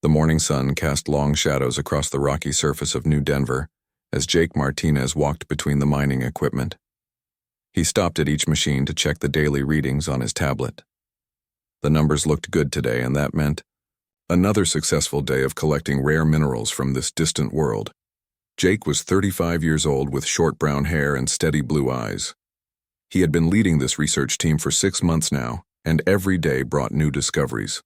The morning sun cast long shadows across the rocky surface of New Denver as Jake Martinez walked between the mining equipment. He stopped at each machine to check the daily readings on his tablet. The numbers looked good today, and that meant another successful day of collecting rare minerals from this distant world. Jake was 35 years old with short brown hair and steady blue eyes. He had been leading this research team for 6 months now, and every day brought new discoveries.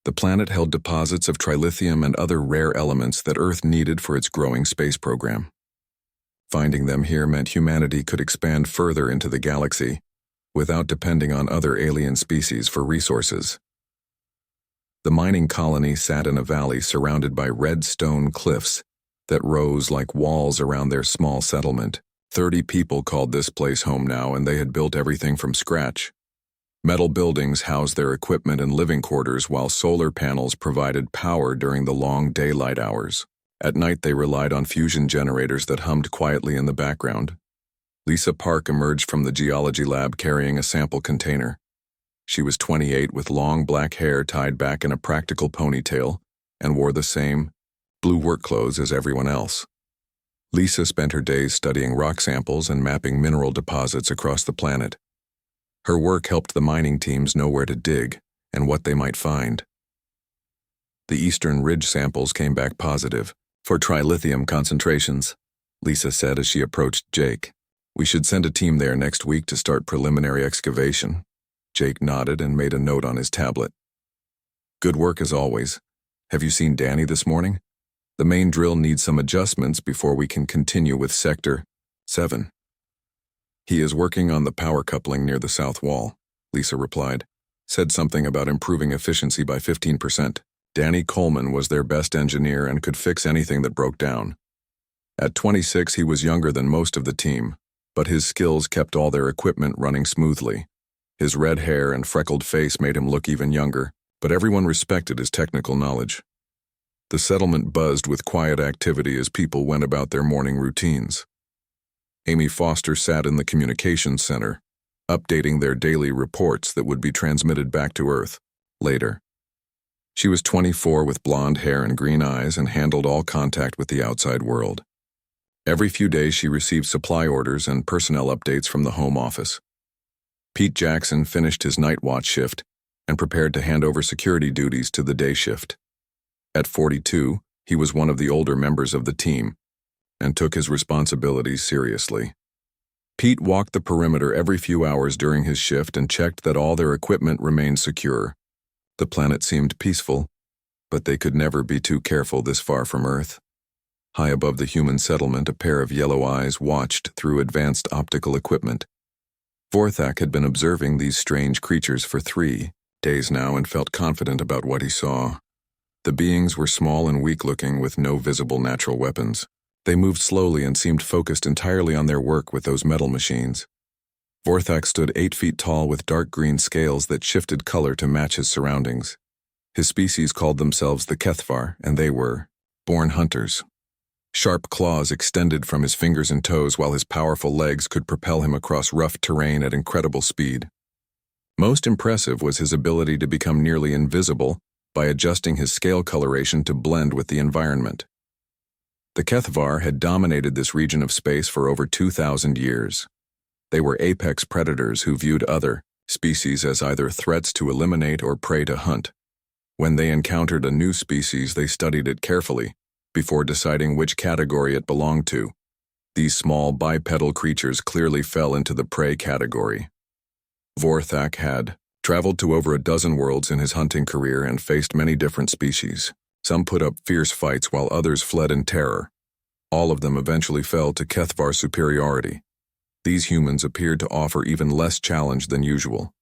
The planet held deposits of trilithium and other rare elements that Earth needed for its growing space program. Finding them here meant humanity could expand further into the galaxy without depending on other alien species for resources. The mining colony sat in a valley surrounded by red stone cliffs that rose like walls around their small settlement. 30 people called this place home now, and they had built everything from scratch. Metal buildings housed their equipment and living quarters, while solar panels provided power during the long daylight hours. At night, they relied on fusion generators that hummed quietly in the background. Lisa Park emerged from the geology lab carrying a sample container. She was 28 with long black hair tied back in a practical ponytail and wore the same blue work clothes as everyone else. Lisa spent her days studying rock samples and mapping mineral deposits across the planet. Her work helped the mining teams know where to dig and what they might find. The Eastern Ridge samples came back positive for trilithium concentrations, Lisa said as she approached Jake. We should send a team there next week to start preliminary excavation. Jake nodded and made a note on his tablet. Good work as always. Have you seen Danny this morning? The main drill needs some adjustments before we can continue with Sector 7. He is working on the power coupling near the south wall, Lisa replied. Said something about improving efficiency by 15%. Danny Coleman was their best engineer and could fix anything that broke down. At 26, he was younger than most of the team, but his skills kept all their equipment running smoothly. His red hair and freckled face made him look even younger, but everyone respected his technical knowledge. The settlement buzzed with quiet activity as people went about their morning routines. Amy Foster sat in the communications center, updating their daily reports that would be transmitted back to Earth later. She was 24 with blonde hair and green eyes and handled all contact with the outside world. Every few days she received supply orders and personnel updates from the home office. Pete Jackson finished his night watch shift and prepared to hand over security duties to the day shift. At 42, he was one of the older members of the team and took his responsibilities seriously. Pete walked the perimeter every few hours during his shift and checked that all their equipment remained secure. The planet seemed peaceful, but they could never be too careful this far from Earth. High above the human settlement, a pair of yellow eyes watched through advanced optical equipment. Vorthak had been observing these strange creatures for 3 days now and felt confident about what he saw. The beings were small and weak-looking with no visible natural weapons. They moved slowly and seemed focused entirely on their work with those metal machines. Vorthak stood 8 feet tall with dark green scales that shifted color to match his surroundings. His species called themselves the Kethvar, and they were born hunters. Sharp claws extended from his fingers and toes, while his powerful legs could propel him across rough terrain at incredible speed. Most impressive was his ability to become nearly invisible by adjusting his scale coloration to blend with the environment. The Kethvar had dominated this region of space for over 2,000 years. They were apex predators who viewed other species as either threats to eliminate or prey to hunt. When they encountered a new species, they studied it carefully before deciding which category it belonged to. These small bipedal creatures clearly fell into the prey category. Vorthak had traveled to over a dozen worlds in his hunting career and faced many different species. Some put up fierce fights while others fled in terror. All of them eventually fell to Kethvar superiority. These humans appeared to offer even less challenge than usual.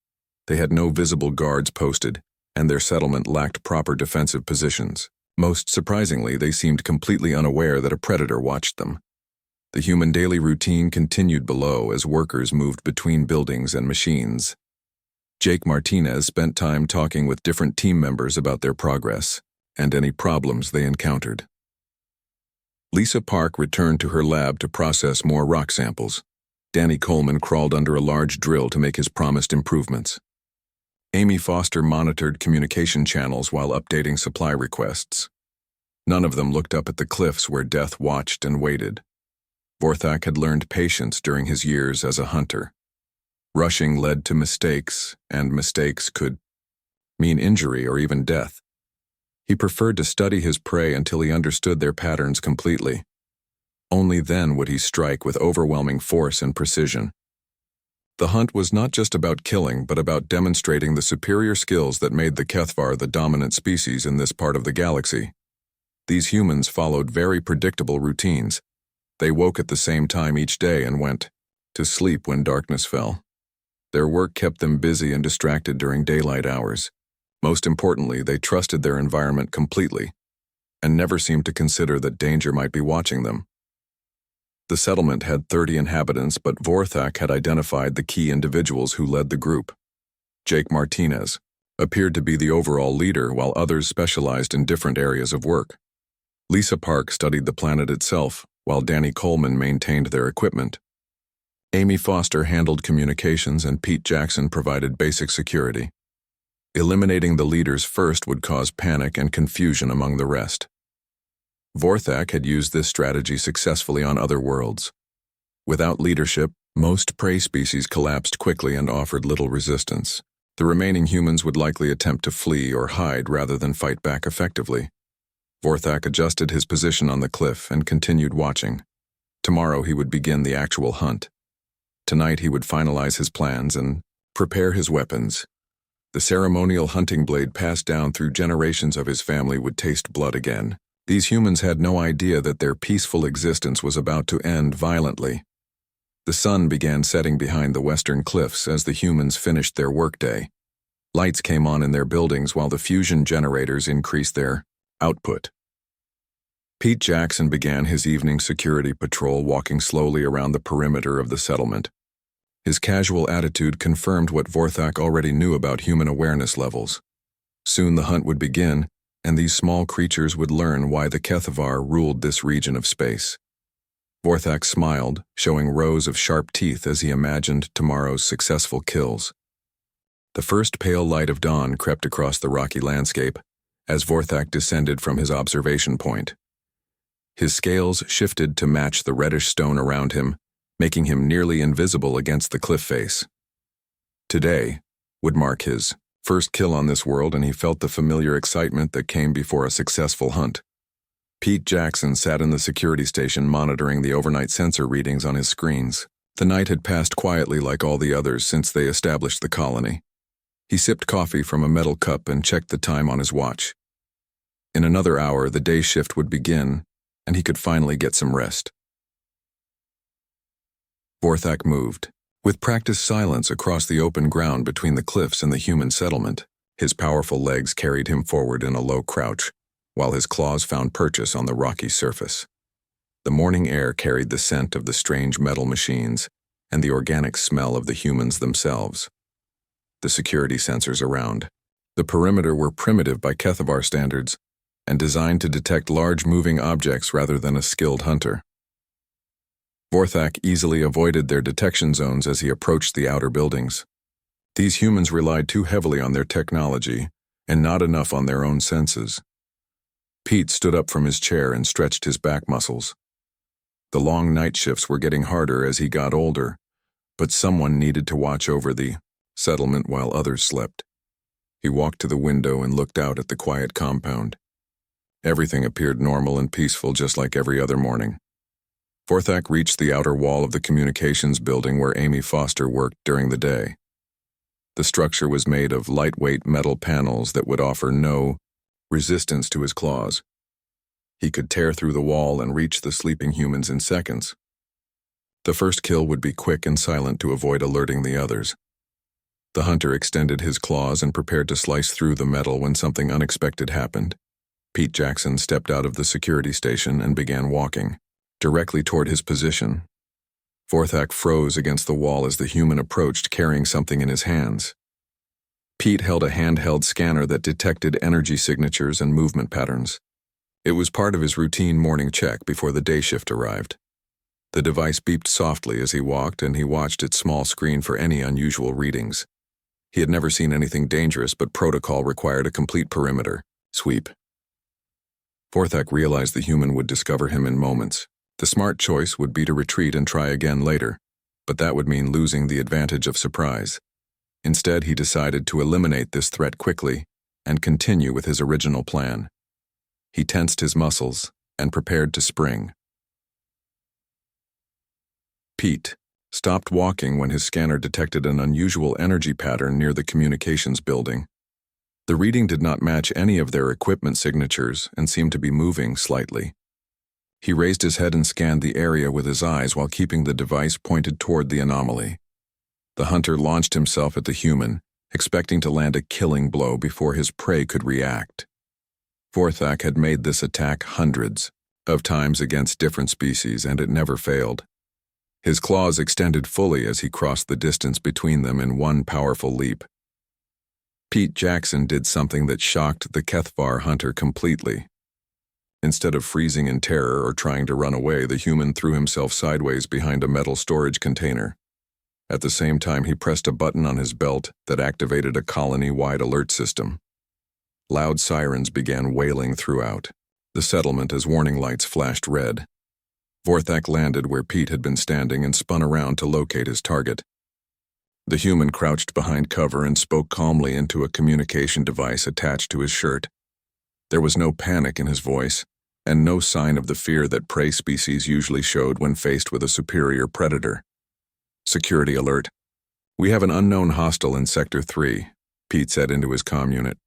They had no visible guards posted, and their settlement lacked proper defensive positions. Most surprisingly, they seemed completely unaware that a predator watched them. The human daily routine continued below as workers moved between buildings and machines. Jake Martinez spent time talking with different team members about their progress and any problems they encountered. Lisa Park returned to her lab to process more rock samples. Danny Coleman crawled under a large drill to make his promised improvements. Amy Foster monitored communication channels while updating supply requests. None of them looked up at the cliffs where death watched and waited. Vorthak had learned patience during his years as a hunter. Rushing led to mistakes, and mistakes could mean injury or even death. He preferred to study his prey until he understood their patterns completely. Only then would he strike with overwhelming force and precision. The hunt was not just about killing, but about demonstrating the superior skills that made the HFY the dominant species in this part of the galaxy. These humans followed very predictable routines. They woke at the same time each day and went to sleep when darkness fell. Their work kept them busy and distracted during daylight hours. Most importantly, they trusted their environment completely and never seemed to consider that danger might be watching them. The settlement had 30 inhabitants, but Vorthak had identified the key individuals who led the group. Jake Martinez appeared to be the overall leader, while others specialized in different areas of work. Lisa Park studied the planet itself, while Danny Coleman maintained their equipment. Amy Foster handled communications, and Pete Jackson provided basic security. Eliminating the leaders first would cause panic and confusion among the rest. Vorthak had used this strategy successfully on other worlds. Without leadership, most prey species collapsed quickly and offered little resistance. The remaining humans would likely attempt to flee or hide rather than fight back effectively. Vorthak adjusted his position on the cliff and continued watching. Tomorrow he would begin the actual hunt. Tonight he would finalize his plans and prepare his weapons. The ceremonial hunting blade passed down through generations of his family would taste blood again. These humans had no idea that their peaceful existence was about to end violently. The sun began setting behind the western cliffs as the humans finished their workday. Lights came on in their buildings while the fusion generators increased their output. Pete Jackson began his evening security patrol, walking slowly around the perimeter of the settlement. His casual attitude confirmed what Vorthak already knew about human awareness levels. Soon the hunt would begin, and these small creatures would learn why the HFY ruled this region of space. Vorthak smiled, showing rows of sharp teeth as he imagined tomorrow's successful kills. The first pale light of dawn crept across the rocky landscape as Vorthak descended from his observation point. His scales shifted to match the reddish stone around him, making him nearly invisible against the cliff face. Today would mark his first kill on this world, and he felt the familiar excitement that came before a successful hunt. Pete Jackson sat in the security station monitoring the overnight sensor readings on his screens. The night had passed quietly like all the others since they established the colony. He sipped coffee from a metal cup and checked the time on his watch. In another hour, the day shift would begin, and he could finally get some rest. Vorthak moved, with practiced silence across the open ground between the cliffs and the human settlement. His powerful legs carried him forward in a low crouch, while his claws found purchase on the rocky surface. The morning air carried the scent of the strange metal machines and the organic smell of the humans themselves. The security sensors around the perimeter were primitive by HFY standards and designed to detect large moving objects rather than a skilled hunter. Vorthak easily avoided their detection zones as he approached the outer buildings. These humans relied too heavily on their technology and not enough on their own senses. Pete stood up from his chair and stretched his back muscles. The long night shifts were getting harder as he got older, but someone needed to watch over the settlement while others slept. He walked to the window and looked out at the quiet compound. Everything appeared normal and peaceful, just like every other morning. Vorthak reached the outer wall of the communications building where Amy Foster worked during the day. The structure was made of lightweight metal panels that would offer no resistance to his claws. He could tear through the wall and reach the sleeping humans in seconds. The first kill would be quick and silent to avoid alerting the others. The hunter extended his claws and prepared to slice through the metal when something unexpected happened. Pete Jackson stepped out of the security station and began walking directly toward his position. Vorthak froze against the wall as the human approached, carrying something in his hands. Pete held a handheld scanner that detected energy signatures and movement patterns. It was part of his routine morning check before the day shift arrived. The device beeped softly as he walked, and he watched its small screen for any unusual readings. He had never seen anything dangerous, but protocol required a complete perimeter sweep. Vorthak realized the human would discover him in moments. The smart choice would be to retreat and try again later, but that would mean losing the advantage of surprise. Instead, he decided to eliminate this threat quickly and continue with his original plan. He tensed his muscles and prepared to spring. Pete stopped walking when his scanner detected an unusual energy pattern near the communications building. The reading did not match any of their equipment signatures and seemed to be moving slightly. He raised his head and scanned the area with his eyes while keeping the device pointed toward the anomaly. The hunter launched himself at the human, expecting to land a killing blow before his prey could react. Vorthak had made this attack hundreds of times against different species, and it never failed. His claws extended fully as he crossed the distance between them in one powerful leap. Pete Jackson did something that shocked the Kethvar hunter completely. Instead of freezing in terror or trying to run away, the human threw himself sideways behind a metal storage container. At the same time, he pressed a button on his belt that activated a colony-wide alert system. Loud sirens began wailing throughout the settlement as warning lights flashed red. Vorthak landed where Pete had been standing and spun around to locate his target. The human crouched behind cover and spoke calmly into a communication device attached to his shirt. There was no panic in his voice, and no sign of the fear that prey species usually showed when faced with a superior predator. Security alert. We have an unknown hostile in Sector 3, Pete said into his comm unit.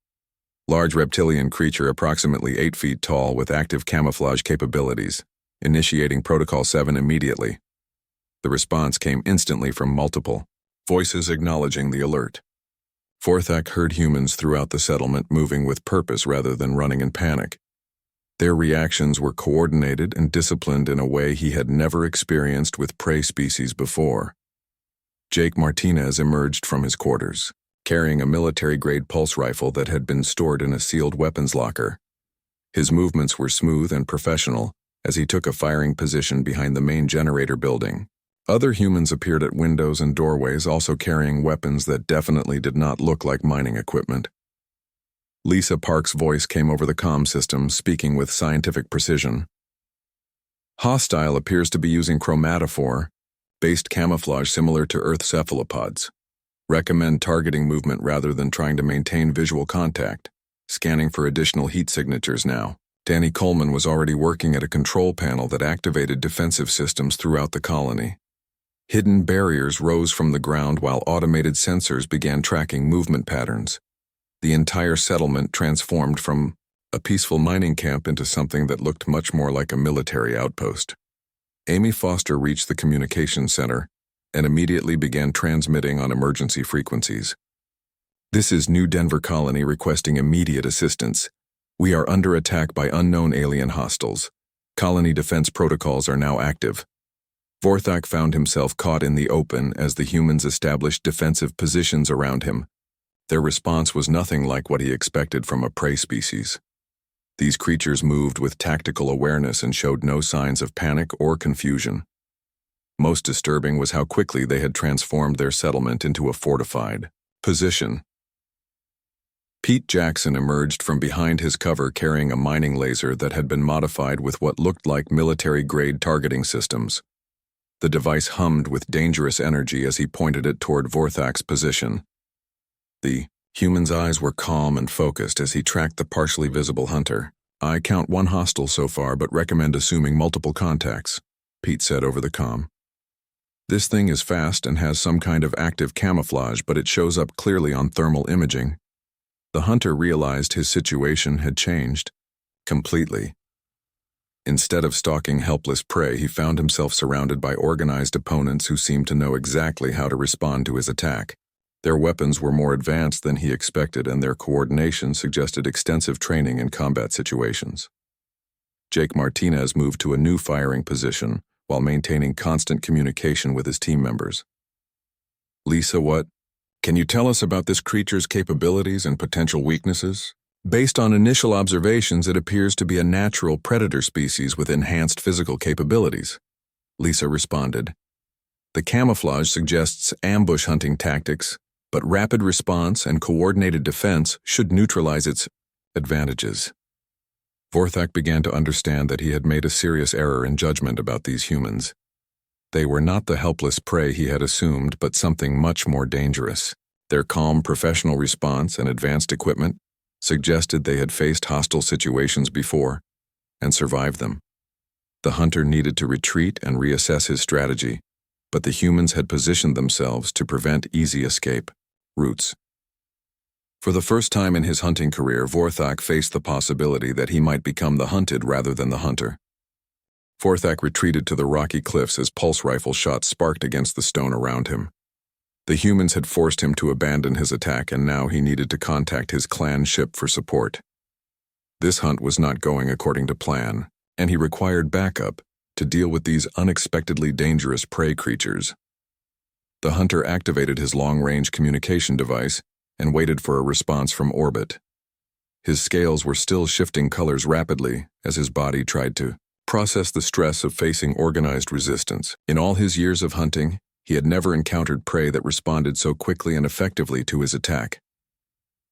Large reptilian creature approximately 8 feet tall with active camouflage capabilities. Initiating Protocol 7 immediately. The response came instantly from multiple voices acknowledging the alert. Vorthak heard humans throughout the settlement moving with purpose rather than running in panic. Their reactions were coordinated and disciplined in a way he had never experienced with prey species before. Jake Martinez emerged from his quarters, carrying a military-grade pulse rifle that had been stored in a sealed weapons locker. His movements were smooth and professional as he took a firing position behind the main generator building. Other humans appeared at windows and doorways, also carrying weapons that definitely did not look like mining equipment. Lisa Park's voice came over the comm system, speaking with scientific precision. Hostile appears to be using chromatophore-based camouflage similar to Earth cephalopods. Recommend targeting movement rather than trying to maintain visual contact. Scanning for additional heat signatures now. Danny Coleman was already working at a control panel that activated defensive systems throughout the colony. Hidden barriers rose from the ground while automated sensors began tracking movement patterns. The entire settlement transformed from a peaceful mining camp into something that looked much more like a military outpost. Amy Foster reached the communications center and immediately began transmitting on emergency frequencies. This is New Denver Colony requesting immediate assistance. We are under attack by unknown alien hostiles. Colony defense protocols are now active. Vorthak found himself caught in the open as the humans established defensive positions around him. Their response was nothing like what he expected from a prey species. These creatures moved with tactical awareness and showed no signs of panic or confusion. Most disturbing was how quickly they had transformed their settlement into a fortified position. Pete Jackson emerged from behind his cover carrying a mining laser that had been modified with what looked like military-grade targeting systems. The device hummed with dangerous energy as he pointed it toward Vorthak's position. The human's eyes were calm and focused as he tracked the partially visible hunter. I count one hostile so far, but recommend assuming multiple contacts, Pete said over the comm. This thing is fast and has some kind of active camouflage, but it shows up clearly on thermal imaging. The hunter realized his situation had changed completely. Instead of stalking helpless prey, he found himself surrounded by organized opponents who seemed to know exactly how to respond to his attack. Their weapons were more advanced than he expected, and their coordination suggested extensive training in combat situations. Jake Martinez moved to a new firing position while maintaining constant communication with his team members. Lisa, what? Can you tell us about this creature's capabilities and potential weaknesses? Based on initial observations, it appears to be a natural predator species with enhanced physical capabilities, Lisa responded. The camouflage suggests ambush hunting tactics but rapid response and coordinated defense should neutralize its advantages. Vorthak began to understand that he had made a serious error in judgment about these humans. They were not the helpless prey he had assumed, but something much more dangerous. Their calm professional response and advanced equipment suggested they had faced hostile situations before and survived them. The hunter needed to retreat and reassess his strategy, but the humans had positioned themselves to prevent easy escape routes. For the first time in his hunting career, Vorthak faced the possibility that he might become the hunted rather than the hunter. Vorthak retreated to the rocky cliffs as pulse rifle shots sparked against the stone around him. The humans had forced him to abandon his attack, and now he needed to contact his clan ship for support. This hunt was not going according to plan, and he required backup to deal with these unexpectedly dangerous prey creatures. The hunter activated his long-range communication device and waited for a response from orbit. His scales were still shifting colors rapidly as his body tried to process the stress of facing organized resistance. In all his years of hunting, he had never encountered prey that responded so quickly and effectively to his attack.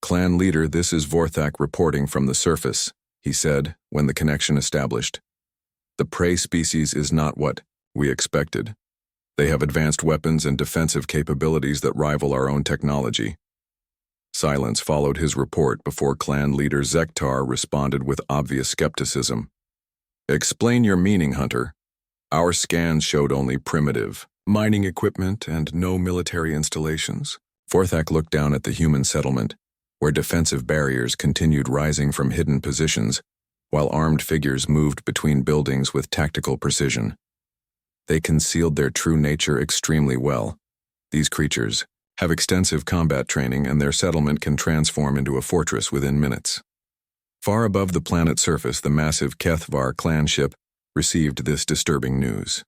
"Clan leader, this is Vorthak reporting from the surface," he said when the connection established. "The prey species is not what we expected. They have advanced weapons and defensive capabilities that rival our own technology." Silence followed his report before clan leader Zektar responded with obvious skepticism. "Explain your meaning, Hunter. Our scans showed only primitive mining equipment and no military installations." Vorthak looked down at the human settlement, where defensive barriers continued rising from hidden positions, while armed figures moved between buildings with tactical precision. They concealed their true nature extremely well. These creatures have extensive combat training, and their settlement can transform into a fortress within minutes. Far above the planet's surface, the massive Kethvar clan ship received this disturbing news.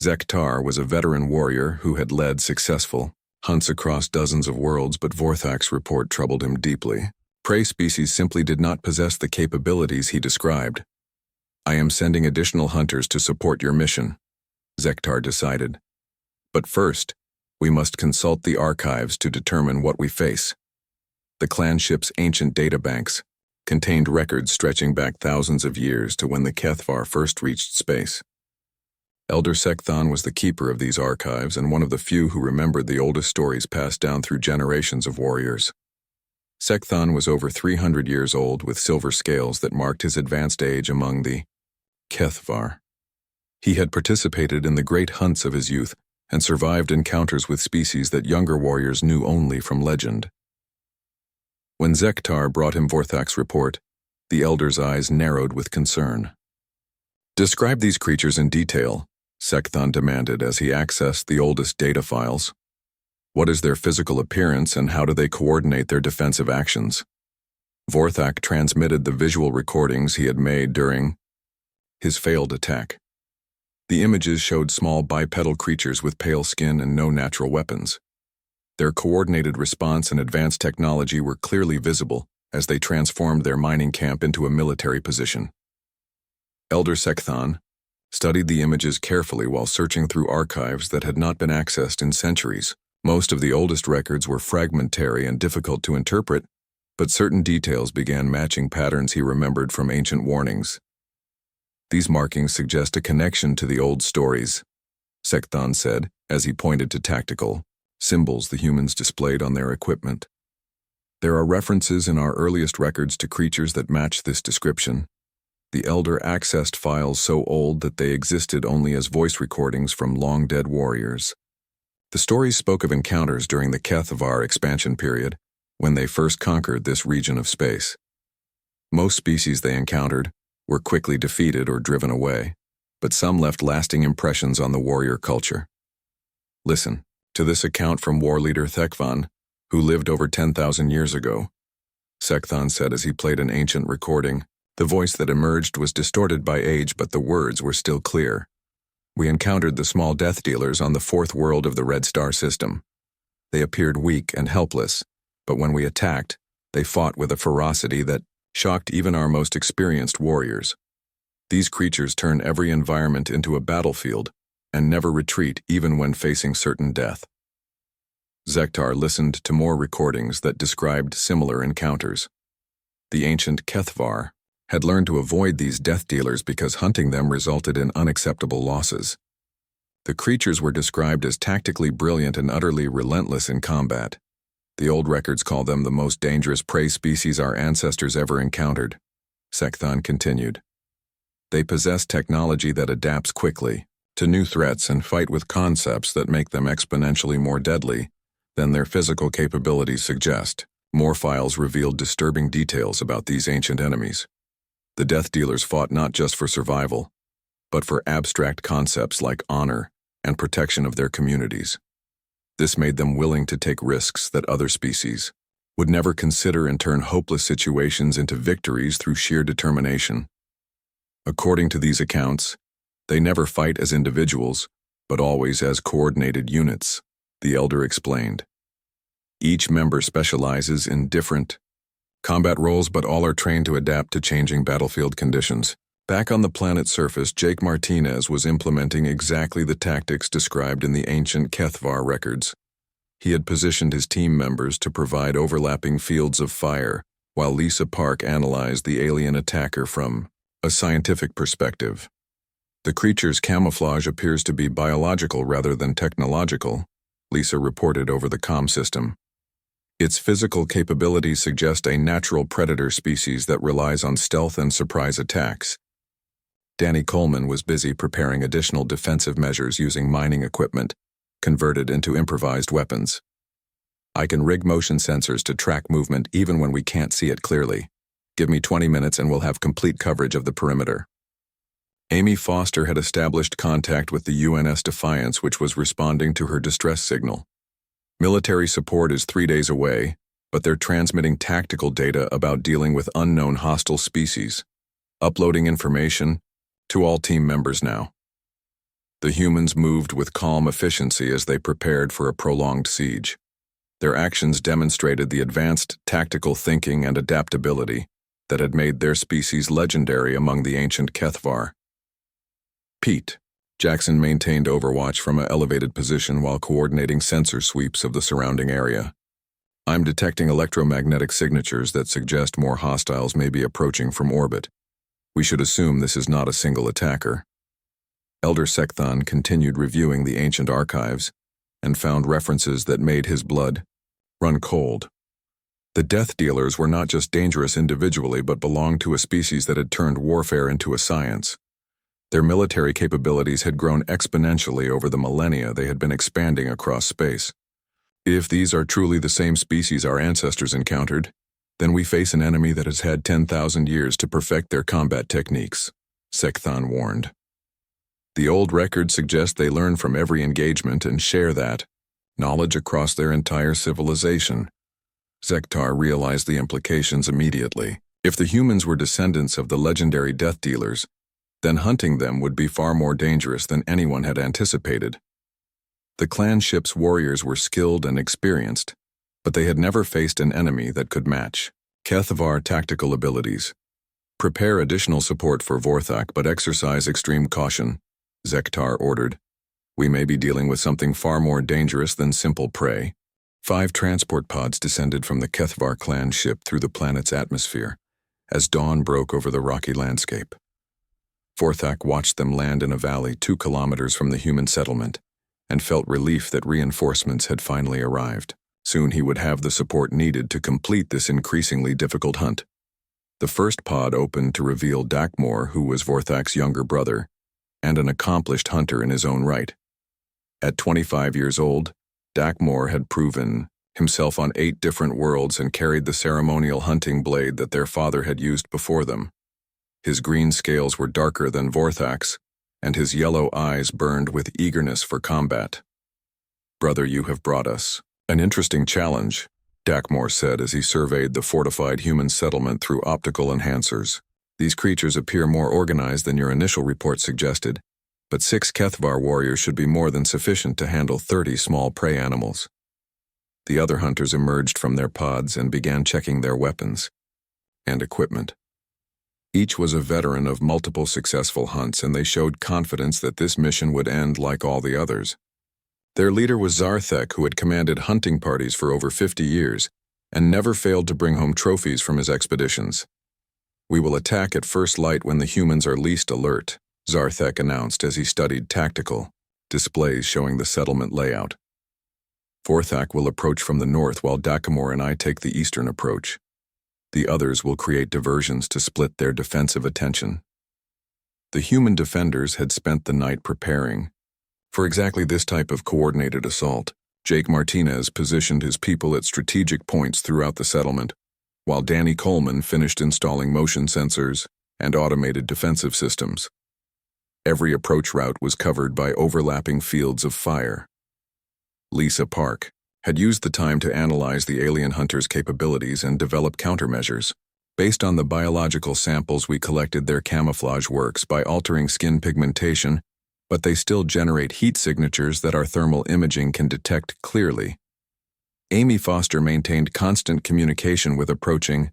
Zektar was a veteran warrior who had led successful hunts across dozens of worlds, but Vorthak's report troubled him deeply. Prey species simply did not possess the capabilities he described. "I am sending additional hunters to support your mission," Zektar decided. "But first, we must consult the archives to determine what we face." The clan ship's ancient databanks contained records stretching back thousands of years to when the Kethvar first reached space. Elder Sekthon was the keeper of these archives and one of the few who remembered the oldest stories passed down through generations of warriors. Sekthon was over 300 years old, with silver scales that marked his advanced age among the Kethvar. He had participated in the great hunts of his youth and survived encounters with species that younger warriors knew only from legend. When Zektar brought him Vorthak's report, the elder's eyes narrowed with concern. "Describe these creatures in detail," Sekthon demanded as he accessed the oldest data files. "What is their physical appearance and how do they coordinate their defensive actions?" Vorthak transmitted the visual recordings he had made during his failed attack. The images showed small bipedal creatures with pale skin and no natural weapons. Their coordinated response and advanced technology were clearly visible as they transformed their mining camp into a military position. Elder Sekthon studied the images carefully while searching through archives that had not been accessed in centuries. Most of the oldest records were fragmentary and difficult to interpret, but certain details began matching patterns he remembered from ancient warnings. "These markings suggest a connection to the old stories," Sekthon said as he pointed to tactical symbols the humans displayed on their equipment. "There are references in our earliest records to creatures that match this description." The elder accessed files so old that they existed only as voice recordings from long-dead warriors. The stories spoke of encounters during the Kethvar expansion period, when they first conquered this region of space. Most species they encountered were quickly defeated or driven away, but some left lasting impressions on the warrior culture. "Listen to this account from war leader Thekvan, who lived over 10,000 years ago," Sekthon said as he played an ancient recording. The voice that emerged was distorted by age, but the words were still clear. "We encountered the small death dealers on the fourth world of the Red Star system. They appeared weak and helpless, but when we attacked, they fought with a ferocity that shocked even our most experienced warriors. These creatures turn every environment into a battlefield and never retreat even when facing certain death." Zektar listened to more recordings that described similar encounters. The ancient Kethvar had learned to avoid these death dealers because hunting them resulted in unacceptable losses. The creatures were described as tactically brilliant and utterly relentless in combat. The old records call them the most dangerous prey species our ancestors ever encountered, Sekthon continued. They possess technology that adapts quickly to new threats and fight with concepts that make them exponentially more deadly than their physical capabilities suggest. More files revealed disturbing details about these ancient enemies. The death dealers fought not just for survival, but for abstract concepts like honor and protection of their communities. This made them willing to take risks that other species would never consider and turn hopeless situations into victories through sheer determination. According to these accounts, they never fight as individuals, but always as coordinated units, the elder explained. Each member specializes in different combat roles, but all are trained to adapt to changing battlefield conditions. Back on the planet's surface, Jake Martinez was implementing exactly the tactics described in the ancient Kethvar records. He had positioned his team members to provide overlapping fields of fire, while Lisa Park analyzed the alien attacker from a scientific perspective. The creature's camouflage appears to be biological rather than technological, Lisa reported over the comm system. Its physical capabilities suggest a natural predator species that relies on stealth and surprise attacks. Danny Coleman was busy preparing additional defensive measures using mining equipment, converted into improvised weapons. I can rig motion sensors to track movement even when we can't see it clearly. Give me 20 minutes and we'll have complete coverage of the perimeter. Amy Foster had established contact with the UNS Defiance, which was responding to her distress signal. Military support is 3 days away, but they're transmitting tactical data about dealing with unknown hostile species, uploading information to all team members now. The humans moved with calm efficiency as they prepared for a prolonged siege. Their actions demonstrated the advanced tactical thinking and adaptability that had made their species legendary among the ancient Kethvar. Pete. Jackson maintained overwatch from an elevated position while coordinating sensor sweeps of the surrounding area. I'm detecting electromagnetic signatures that suggest more hostiles may be approaching from orbit. We should assume this is not a single attacker. Elder Sekthon continued reviewing the ancient archives and found references that made his blood run cold. The death dealers were not just dangerous individually but belonged to a species that had turned warfare into a science. Their military capabilities had grown exponentially over the millennia they had been expanding across space. If these are truly the same species our ancestors encountered, then we face an enemy that has had 10,000 years to perfect their combat techniques, Sekthon warned. The old records suggest they learn from every engagement and share that knowledge across their entire civilization. Zektar realized the implications immediately. If the humans were descendants of the legendary death dealers, then hunting them would be far more dangerous than anyone had anticipated. The clan ship's warriors were skilled and experienced, but they had never faced an enemy that could match Kethvar tactical abilities. Prepare additional support for Vorthak, but exercise extreme caution, Zektar ordered. We may be dealing with something far more dangerous than simple prey. 5 transport pods descended from the Kethvar clan ship through the planet's atmosphere as dawn broke over the rocky landscape. Vorthak watched them land in a valley 2 kilometers from the human settlement and felt relief that reinforcements had finally arrived. Soon he would have the support needed to complete this increasingly difficult hunt. The first pod opened to reveal Dakmor, who was Vorthak's younger brother, and an accomplished hunter in his own right. At 25 years old, Dakmor had proven himself on 8 different worlds and carried the ceremonial hunting blade that their father had used before them. His green scales were darker than Vorthak's, and his yellow eyes burned with eagerness for combat. Brother, you have brought us an interesting challenge, Dakmor said as he surveyed the fortified human settlement through optical enhancers. These creatures appear more organized than your initial report suggested, but 6 Kethvar warriors should be more than sufficient to handle 30 small prey animals. The other hunters emerged from their pods and began checking their weapons and equipment. Each was a veteran of multiple successful hunts, and they showed confidence that this mission would end like all the others. Their leader was Zarthek, who had commanded hunting parties for over 50 years and never failed to bring home trophies from his expeditions. "We will attack at first light when the humans are least alert," Zarthek announced as he studied tactical displays showing the settlement layout. "Vorthak will approach from the north while Dakamor and I take the eastern approach. The others will create diversions to split their defensive attention." The human defenders had spent the night preparing for exactly this type of coordinated assault. Jake Martinez positioned his people at strategic points throughout the settlement, while Danny Coleman finished installing motion sensors and automated defensive systems. Every approach route was covered by overlapping fields of fire. Lisa Park had used the time to analyze the alien hunters' capabilities and develop countermeasures. Based on the biological samples we collected, their camouflage works by altering skin pigmentation, but they still generate heat signatures that our thermal imaging can detect clearly. Amy Foster maintained constant communication with approaching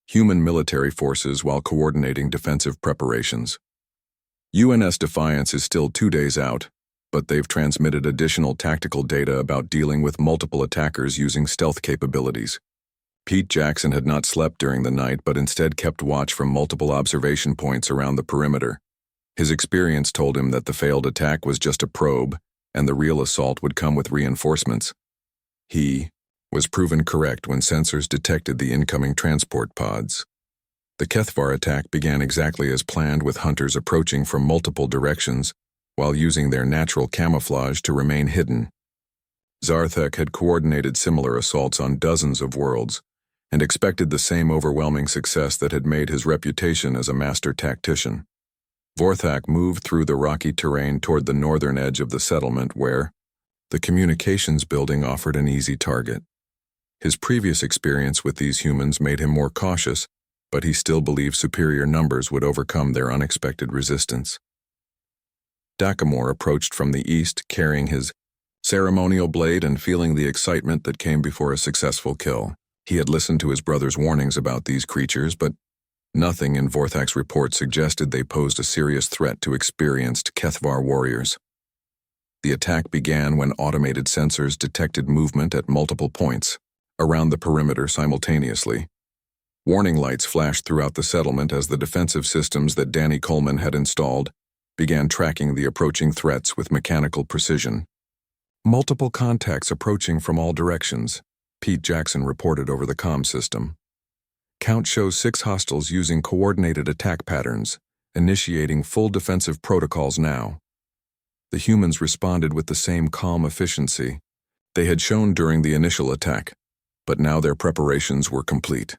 human military forces while coordinating defensive preparations. UNS Defiance is still 2 days out, but they've transmitted additional tactical data about dealing with multiple attackers using stealth capabilities. Pete Jackson had not slept during the night but instead kept watch from multiple observation points around the perimeter. His experience told him that the failed attack was just a probe, and the real assault would come with reinforcements. He was proven correct when sensors detected the incoming transport pods. The Kethvar attack began exactly as planned, with hunters approaching from multiple directions while using their natural camouflage to remain hidden. Zarthek had coordinated similar assaults on dozens of worlds and expected the same overwhelming success that had made his reputation as a master tactician. Vorthak moved through the rocky terrain toward the northern edge of the settlement where the communications building offered an easy target. His previous experience with these humans made him more cautious, but he still believed superior numbers would overcome their unexpected resistance. Dakamor approached from the east, carrying his ceremonial blade and feeling the excitement that came before a successful kill. He had listened to his brother's warnings about these creatures, but nothing in Vorthak's report suggested they posed a serious threat to experienced Kethvar warriors. The attack began when automated sensors detected movement at multiple points around the perimeter simultaneously. Warning lights flashed throughout the settlement as the defensive systems that Danny Coleman had installed began tracking the approaching threats with mechanical precision. "Multiple contacts approaching from all directions," Pete Jackson reported over the comm system. "Count shows 6 hostiles using coordinated attack patterns, initiating full defensive protocols now." The humans responded with the same calm efficiency they had shown during the initial attack, but now their preparations were complete.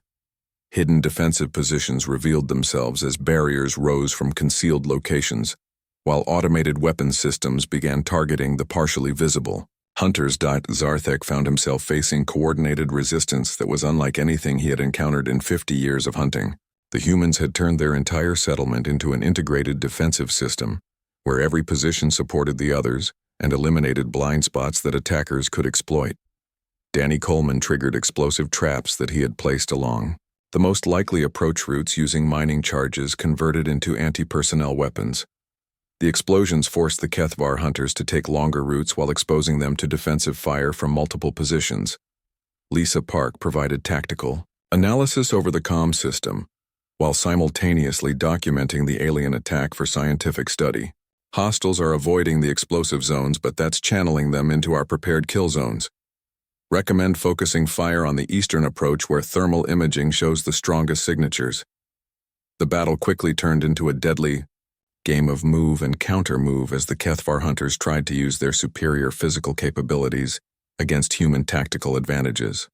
Hidden defensive positions revealed themselves as barriers rose from concealed locations, while automated weapons systems began targeting the partially visible. Hunters. Zarthek found himself facing coordinated resistance that was unlike anything he had encountered in 50 years of hunting. The humans had turned their entire settlement into an integrated defensive system, where every position supported the others and eliminated blind spots that attackers could exploit. Danny Coleman triggered explosive traps that he had placed along the most likely approach routes using mining charges converted into anti-personnel weapons. The explosions forced the Kethvar hunters to take longer routes while exposing them to defensive fire from multiple positions. Lisa Park provided tactical analysis over the comm system, while simultaneously documenting the alien attack for scientific study. "Hostiles are avoiding the explosive zones, but that's channeling them into our prepared kill zones. Recommend focusing fire on the eastern approach where thermal imaging shows the strongest signatures." The battle quickly turned into a deadly game of move and counter-move as the Kethvar hunters tried to use their superior physical capabilities against human tactical advantages.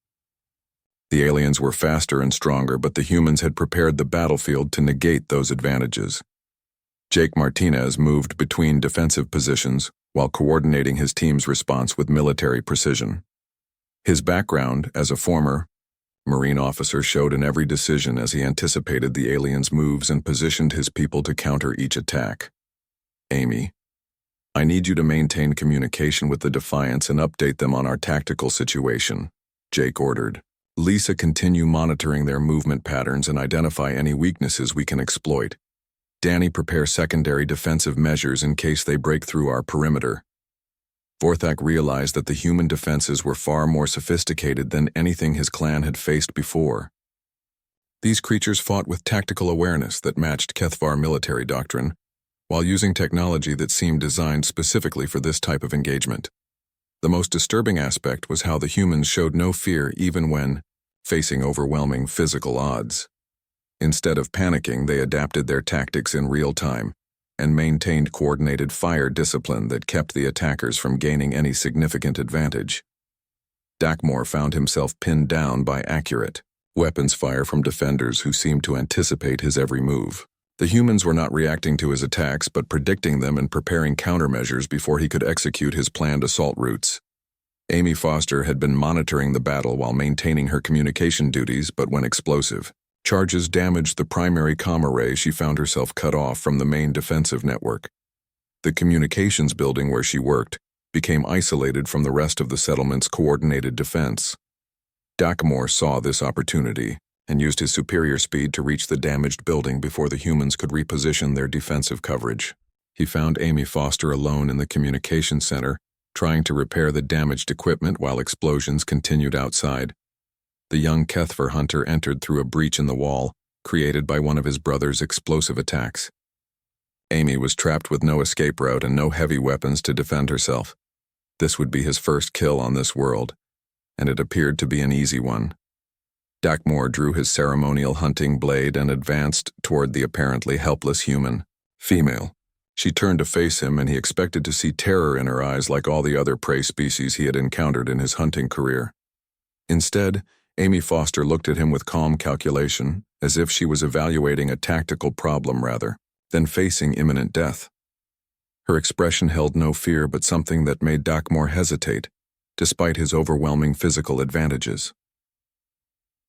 The aliens were faster and stronger, but the humans had prepared the battlefield to negate those advantages. Jake Martinez moved between defensive positions while coordinating his team's response with military precision. His background as a former Marine officer showed in every decision as he anticipated the aliens' moves and positioned his people to counter each attack. "Amy, I need you to maintain communication with the Defiance and update them on our tactical situation," Jake ordered. "Lisa, continue monitoring their movement patterns and identify any weaknesses we can exploit. Danny, prepare secondary defensive measures in case they break through our perimeter." Vorthak realized that the human defenses were far more sophisticated than anything his clan had faced before. These creatures fought with tactical awareness that matched Kethvar military doctrine, while using technology that seemed designed specifically for this type of engagement. The most disturbing aspect was how the humans showed no fear even when facing overwhelming physical odds. Instead of panicking, they adapted their tactics in real time and maintained coordinated fire discipline that kept the attackers from gaining any significant advantage. Dakmor found himself pinned down by accurate weapons fire from defenders who seemed to anticipate his every move. The humans were not reacting to his attacks but predicting them and preparing countermeasures before he could execute his planned assault routes. Amy Foster had been monitoring the battle while maintaining her communication duties, but when explosive charges damaged the primary comm array, she found herself cut off from the main defensive network. The communications building where she worked became isolated from the rest of the settlement's coordinated defense. Dakmor saw this opportunity and used his superior speed to reach the damaged building before the humans could reposition their defensive coverage. He found Amy Foster alone in the communications center, trying to repair the damaged equipment while explosions continued outside. The young Kethvar hunter entered through a breach in the wall, created by one of his brother's explosive attacks. Amy was trapped with no escape route and no heavy weapons to defend herself. This would be his first kill on this world, and it appeared to be an easy one. Dakmor drew his ceremonial hunting blade and advanced toward the apparently helpless human female. She turned to face him, and he expected to see terror in her eyes like all the other prey species he had encountered in his hunting career. Instead, Amy Foster looked at him with calm calculation, as if she was evaluating a tactical problem rather than facing imminent death. Her expression held no fear but something that made Dakmor hesitate, despite his overwhelming physical advantages.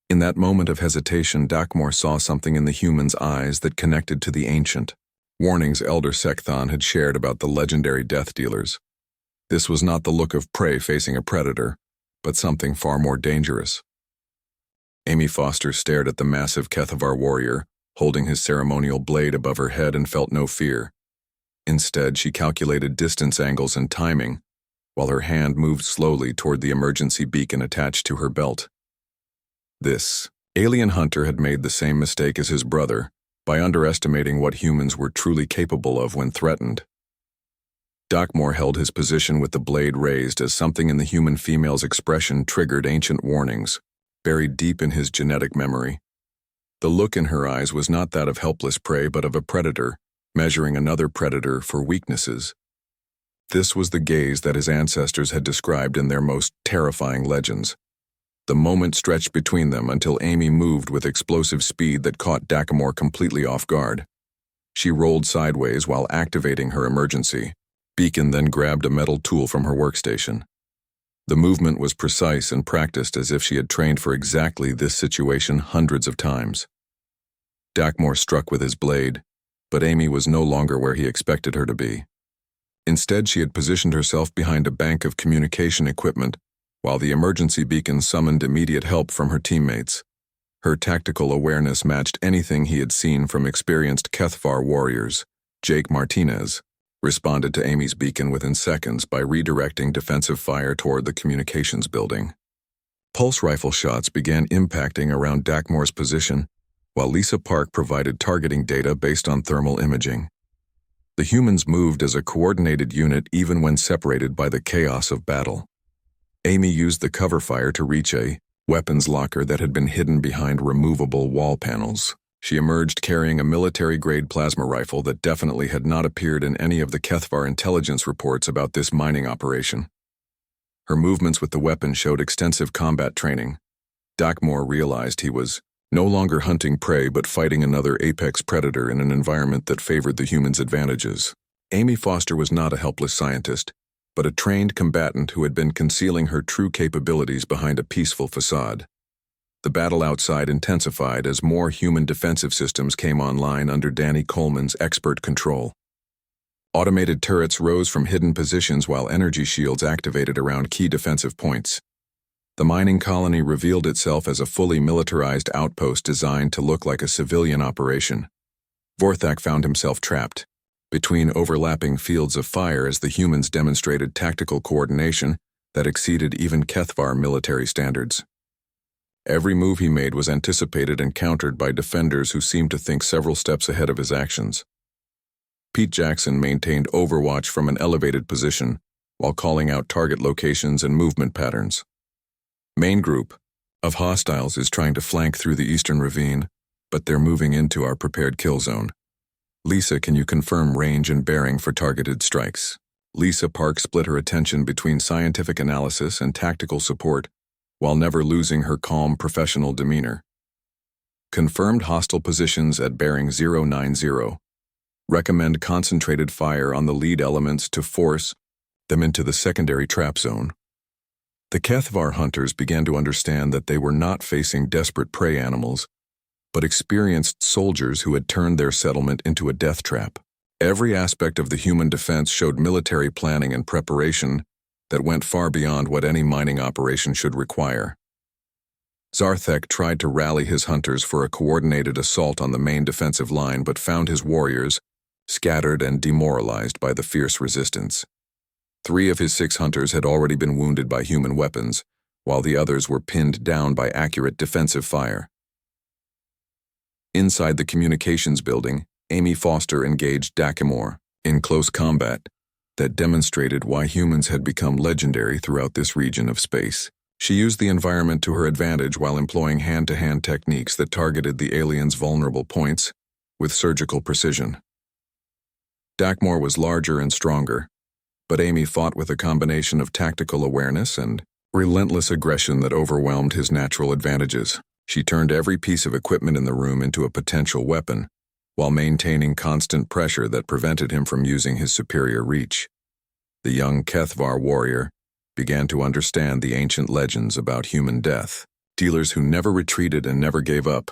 In that moment of hesitation, Dakmor saw something in the human's eyes that connected to the ancient warnings Elder Sekthon had shared about the legendary death dealers. This was not the look of prey facing a predator, but something far more dangerous. Amy Foster stared at the massive Kethvar warrior, holding his ceremonial blade above her head, and felt no fear. Instead, she calculated distance angles and timing, while her hand moved slowly toward the emergency beacon attached to her belt. This alien hunter had made the same mistake as his brother by underestimating what humans were truly capable of when threatened. Dakmor held his position with the blade raised as something in the human female's expression triggered ancient warnings, buried deep in his genetic memory. The look in her eyes was not that of helpless prey but of a predator, measuring another predator for weaknesses. This was the gaze that his ancestors had described in their most terrifying legends. The moment stretched between them until Amy moved with explosive speed that caught Dakmor completely off guard. She rolled sideways while activating her emergency beacon, then grabbed a metal tool from her workstation. The movement was precise and practiced as if she had trained for exactly this situation hundreds of times. Dakmor struck with his blade, but Amy was no longer where he expected her to be. Instead, she had positioned herself behind a bank of communication equipment, while the emergency beacon summoned immediate help from her teammates. Her tactical awareness matched anything he had seen from experienced Kethvar warriors. Jake Martinez responded to Amy's beacon within seconds by redirecting defensive fire toward the communications building. Pulse rifle shots began impacting around Dakmor's position, while Lisa Park provided targeting data based on thermal imaging. The humans moved as a coordinated unit even when separated by the chaos of battle. Amy used the cover fire to reach a weapons locker that had been hidden behind removable wall panels. She emerged carrying a military-grade plasma rifle that definitely had not appeared in any of the Kethvar intelligence reports about this mining operation. Her movements with the weapon showed extensive combat training. Dakmor realized he was no longer hunting prey but fighting another apex predator in an environment that favored the humans' advantages. Amy Foster was not a helpless scientist, but a trained combatant who had been concealing her true capabilities behind a peaceful facade. The battle outside intensified as more human defensive systems came online under Danny Coleman's expert control. Automated turrets rose from hidden positions while energy shields activated around key defensive points. The mining colony revealed itself as a fully militarized outpost designed to look like a civilian operation. Vorthak found himself trapped, between overlapping fields of fire as the humans demonstrated tactical coordination that exceeded even Kethvar military standards. Every move he made was anticipated and countered by defenders who seemed to think several steps ahead of his actions. Pete Jackson maintained overwatch from an elevated position while calling out target locations and movement patterns. Main group of hostiles is trying to flank through the eastern ravine, but they're moving into our prepared kill zone. Lisa, can you confirm range and bearing for targeted strikes? Lisa Park split her attention between scientific analysis and tactical support, while never losing her calm professional demeanor. Confirmed hostile positions at bearing 090. Recommend concentrated fire on the lead elements to force them into the secondary trap zone. The Kethvar hunters began to understand that they were not facing desperate prey animals, but experienced soldiers who had turned their settlement into a death trap. Every aspect of the human defense showed military planning and preparation that went far beyond what any mining operation should require. Zarthek tried to rally his hunters for a coordinated assault on the main defensive line, but found his warriors scattered and demoralized by the fierce resistance. 3 of his 6 hunters had already been wounded by human weapons, while the others were pinned down by accurate defensive fire. Inside the communications building, Amy Foster engaged Dakimor in close combat that demonstrated why humans had become legendary throughout this region of space. She used the environment to her advantage while employing hand-to-hand techniques that targeted the aliens' vulnerable points with surgical precision. Dakimor was larger and stronger, but Amy fought with a combination of tactical awareness and relentless aggression that overwhelmed his natural advantages. She turned every piece of equipment in the room into a potential weapon, while maintaining constant pressure that prevented him from using his superior reach. The young Kethvar warrior began to understand the ancient legends about human death, dealers who never retreated and never gave up,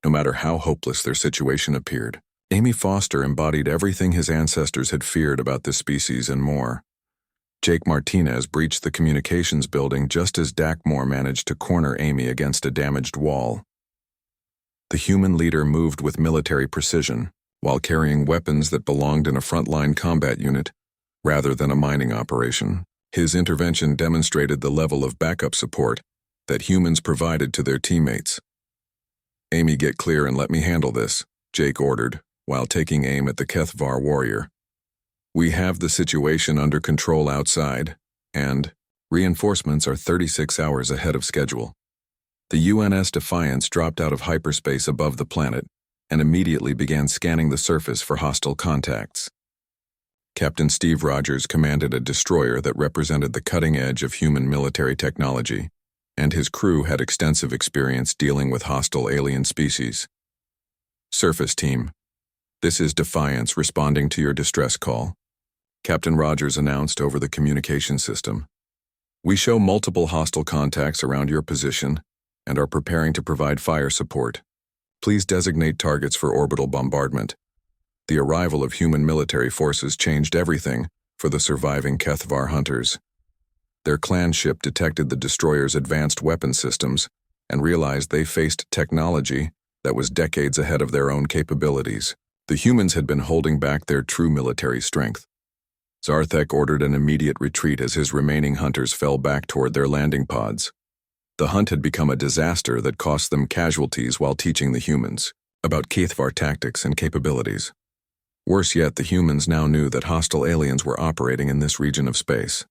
no matter how hopeless their situation appeared. Amy Foster embodied everything his ancestors had feared about this species and more. Jake Martinez breached the communications building just as Dakimor managed to corner Amy against a damaged wall. The human leader moved with military precision, while carrying weapons that belonged in a frontline combat unit rather than a mining operation. His intervention demonstrated the level of backup support that humans provided to their teammates. Amy, get clear and let me handle this, Jake ordered, while taking aim at the Kethvar warrior. We have the situation under control outside, and reinforcements are 36 hours ahead of schedule. The UNS Defiance dropped out of hyperspace above the planet and immediately began scanning the surface for hostile contacts. Captain Steve Rogers commanded a destroyer that represented the cutting edge of human military technology, and his crew had extensive experience dealing with hostile alien species. Surface team, this is Defiance responding to your distress call, Captain Rogers announced over the communication system. We show multiple hostile contacts around your position and are preparing to provide fire support. Please designate targets for orbital bombardment. The arrival of human military forces changed everything for the surviving Kethvar hunters. Their clan ship detected the destroyer's advanced weapon systems and realized they faced technology that was decades ahead of their own capabilities. The humans had been holding back their true military strength. Zarthek ordered an immediate retreat as his remaining hunters fell back toward their landing pods. The hunt had become a disaster that cost them casualties while teaching the humans about Kethvar tactics and capabilities. Worse yet, the humans now knew that hostile aliens were operating in this region of space.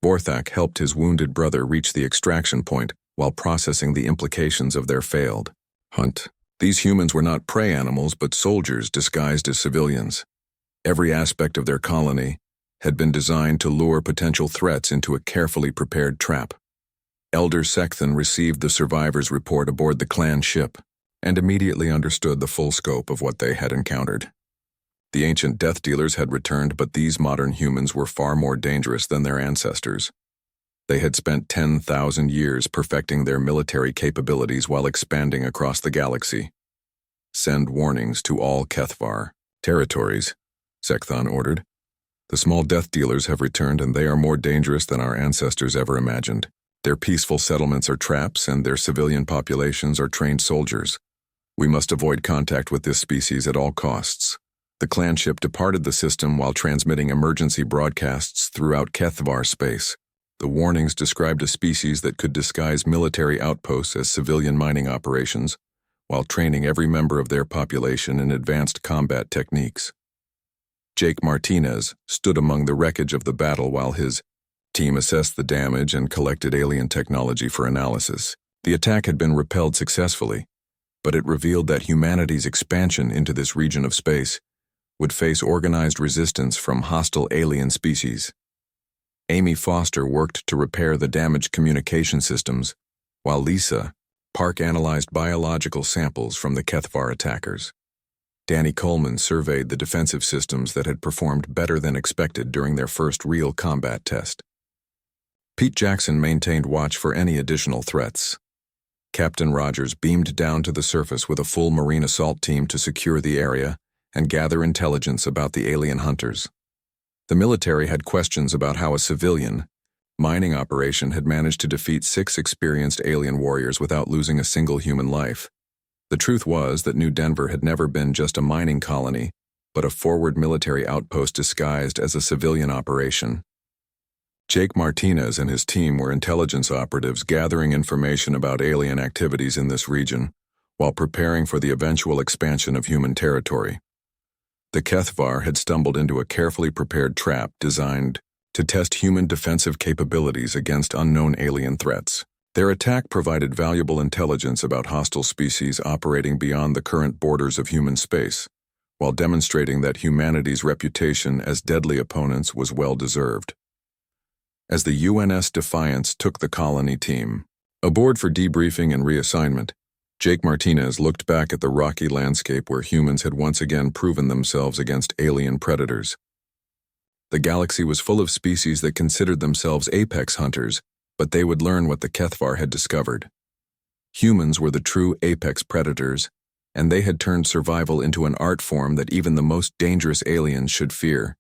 Vorthak helped his wounded brother reach the extraction point while processing the implications of their failed hunt. These humans were not prey animals but soldiers disguised as civilians. Every aspect of their colony had been designed to lure potential threats into a carefully prepared trap. Elder Sekthan received the survivors' report aboard the clan ship and immediately understood the full scope of what they had encountered. The ancient death dealers had returned, but these modern humans were far more dangerous than their ancestors. They had spent 10,000 years perfecting their military capabilities while expanding across the galaxy. Send warnings to all Kethvar territories, Sekthan ordered. The small death dealers have returned and they are more dangerous than our ancestors ever imagined. Their peaceful settlements are traps and their civilian populations are trained soldiers. We must avoid contact with this species at all costs. The clan ship departed the system while transmitting emergency broadcasts throughout HFY space. The warnings described a species that could disguise military outposts as civilian mining operations, while training every member of their population in advanced combat techniques. Jake Martinez stood among the wreckage of the battle while his team assessed the damage and collected alien technology for analysis. The attack had been repelled successfully, but it revealed that humanity's expansion into this region of space would face organized resistance from hostile alien species. Amy Foster worked to repair the damaged communication systems, while Lisa Park analyzed biological samples from the HFY attackers. Danny Coleman surveyed the defensive systems that had performed better than expected during their first real combat test. Pete Jackson maintained watch for any additional threats. Captain Rogers beamed down to the surface with a full marine assault team to secure the area and gather intelligence about the alien hunters. The military had questions about how a civilian mining operation had managed to defeat 6 experienced alien warriors without losing a single human life. The truth was that New Denver had never been just a mining colony, but a forward military outpost disguised as a civilian operation. Jake Martinez and his team were intelligence operatives gathering information about alien activities in this region, while preparing for the eventual expansion of human territory. The HFY had stumbled into a carefully prepared trap designed to test human defensive capabilities against unknown alien threats. Their attack provided valuable intelligence about hostile species operating beyond the current borders of human space, while demonstrating that humanity's reputation as deadly opponents was well-deserved. As the UNS Defiance took the colony team aboard for debriefing and reassignment, Jake Martinez looked back at the rocky landscape where humans had once again proven themselves against alien predators. The galaxy was full of species that considered themselves apex hunters, but they would learn what the HFY had discovered. Humans were the true apex predators, and they had turned survival into an art form that even the most dangerous aliens should fear.